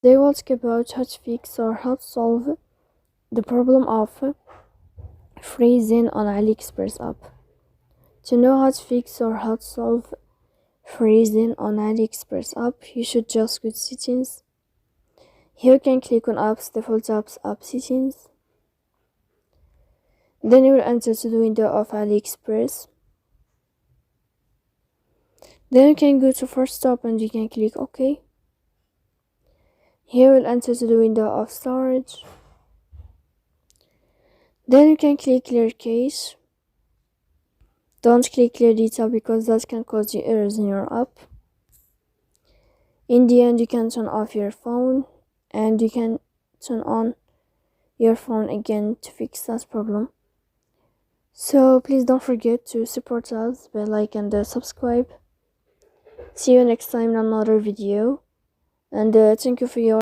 They will talk about how to fix or how to solve the problem of freezing on AliExpress app. To know how to fix or how to solve freezing on AliExpress app, you should just go to settings. Here you can click on apps, default apps, app settings. Then you will enter to the window of AliExpress. Then you can go to first stop and you can click OK. Here we'll enter to the window of storage. Then you can click clear cache. Don't click clear data because that can cause you errors in your app. In the end, you can turn off your phone and you can turn on your phone again to fix that problem. So please don't forget to support us by like and subscribe. See you next time in another video, and thank you for your